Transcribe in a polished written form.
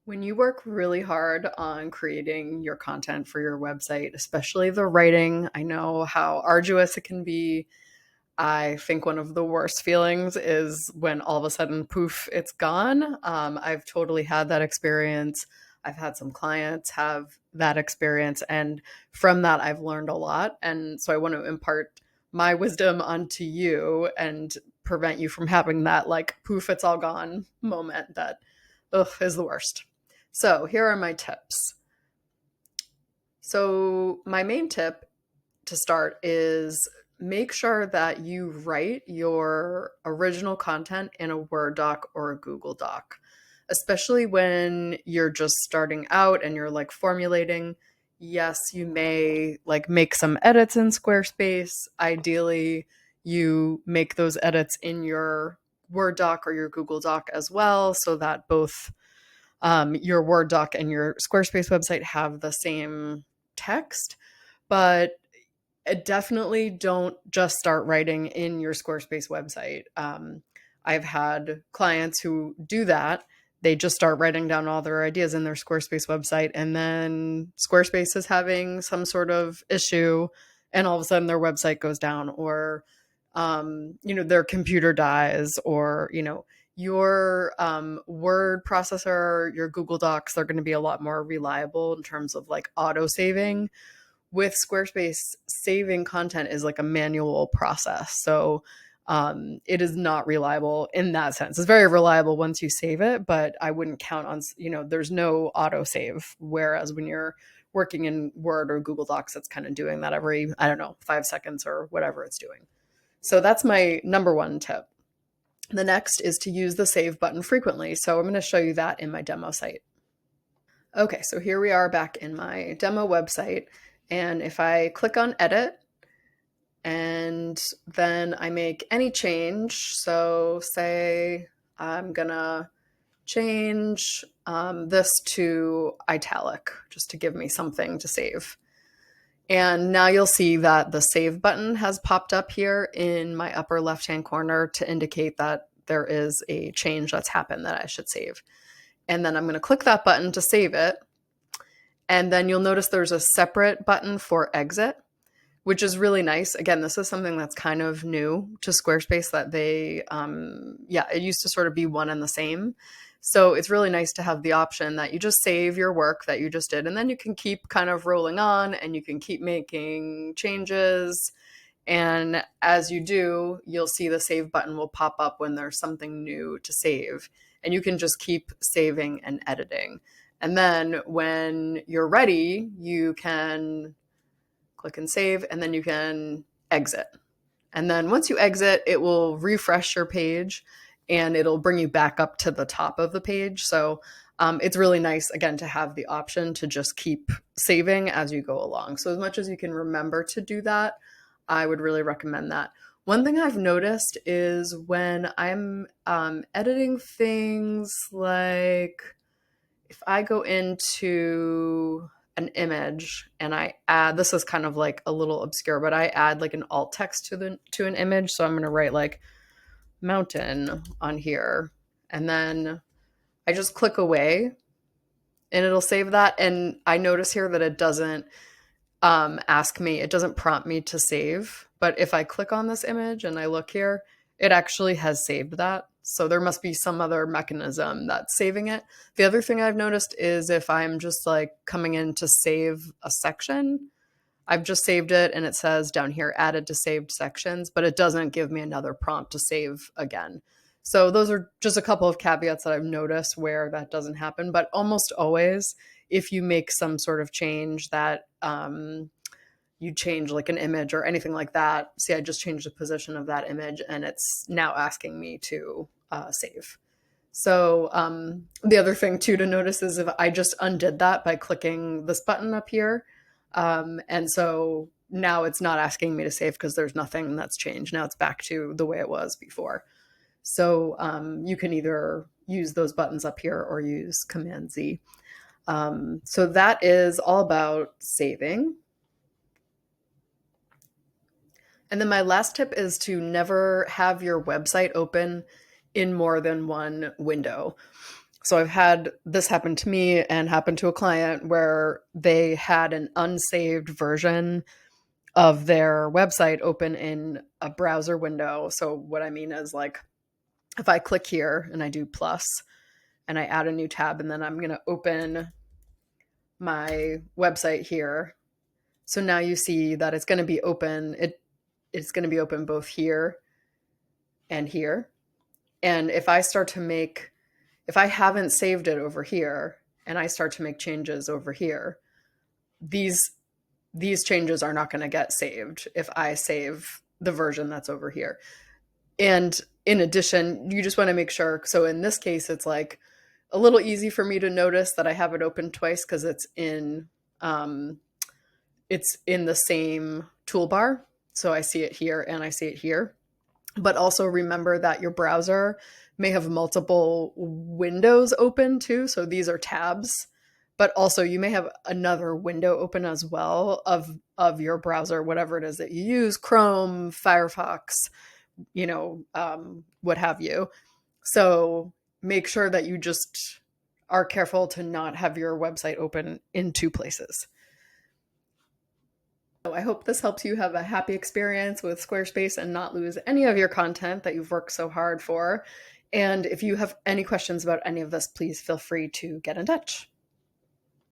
When you work really hard on creating your content for your website, especially the writing, I know how arduous it can be. I think one of the worst feelings is when all of a sudden, poof, it's gone. I've totally had that experience. I've had some clients have that experience. And from that, I've learned a lot. And so I want to impart my wisdom onto you and prevent you from having that, like, poof, it's all gone moment that, ugh, is the worst. So here are my tips. So, my main tip to start is make sure that you write your original content in a Word doc or a Google Doc, especially when you're just starting out and you're like formulating. Yes, you may like make some edits in Squarespace. Ideally, you make those edits in your Word doc or your Google Doc as well, so that both your Word doc and your Squarespace website have the same text. But definitely don't just start writing in your Squarespace website. I've had clients who do that. They just start writing down all their ideas in their Squarespace website, and then Squarespace is having some sort of issue, and all of a sudden their website goes down, or their computer dies, or your word processor, your Google Docs, they're going to be a lot more reliable in terms of like auto saving. With Squarespace, saving content is like a manual process. So it is not reliable in that sense. It's very reliable once you save it, but I wouldn't count on, there's no auto save. Whereas when you're working in Word or Google Docs, it's kind of doing that every, I don't know, 5 seconds or whatever it's doing. So that's my number one tip. The next is to use the save button frequently. So I'm going to show you that in my demo site. Okay, so here we are back in my demo website. And if I click on edit and then I make any change, so say I'm gonna change this to italic just to give me something to save. And now you'll see that the save button has popped up here in my upper left-hand corner to indicate that there is a change that's happened that I should save. And then I'm going to click that button to save it. And then you'll notice there's a separate button for exit, which is really nice. Again, this is something that's kind of new to Squarespace that it used to sort of be one and the same. So it's really nice to have the option that you just save your work that you just did, and then you can keep kind of rolling on and you can keep making changes. And as you do, you'll see the save button will pop up when there's something new to save. And you can just keep saving and editing. And then when you're ready, you can click and save, and then you can exit. And then once you exit, it will refresh your page and it'll bring you back up to the top of the page. So it's really nice, again, to have the option to just keep saving as you go along. So as much as you can remember to do that, I would really recommend that. One thing I've noticed is when I'm editing things, like if I go into an image and I add, this is kind of like a little obscure, but I add like an alt text to an image. So I'm going to write like mountain on here, and then I just click away and it'll save that. And I notice here that it doesn't it doesn't prompt me to save. But if I click on this image and I look here, it actually has saved that. So there must be some other mechanism that's saving it. The other thing I've noticed is if I'm just like coming in to save a section, I've just saved it and it says down here added to saved sections, but it doesn't give me another prompt to save again. So those are just a couple of caveats that I've noticed where that doesn't happen. But almost always, if you make some sort of change that you change like an image or anything like that, see, I just changed the position of that image and it's now asking me to save. So the other thing too to notice is if I just undid that by clicking this button up here, and so now it's not asking me to save because there's nothing that's changed. Now it's back to the way it was before. So you can either use those buttons up here or use Command Z. So that is all about saving. And then my last tip is to never have your website open in more than one window. So I've had this happen to me and happen to a client where they had an unsaved version of their website open in a browser window. So what I mean is, like, if I click here and I do plus and I add a new tab, and then I'm going to open my website here. So now you see that it's going to be open. It's going to be open both here and here. And if I haven't saved it over here and I start to make changes over here, these changes are not going to get saved if I save the version that's over here. And in addition, you just want to make sure. So in this case, it's like a little easy for me to notice that I have it open twice because it's in the same toolbar. So I see it here and I see it here. But also remember that your browser may have multiple windows open too. So these are tabs, but also you may have another window open as well of your browser, whatever it is that you use, Chrome, Firefox, what have you. So make sure that you just are careful to not have your website open in two places. So I hope this helps you have a happy experience with Squarespace and not lose any of your content that you've worked so hard for. And if you have any questions about any of this, please feel free to get in touch.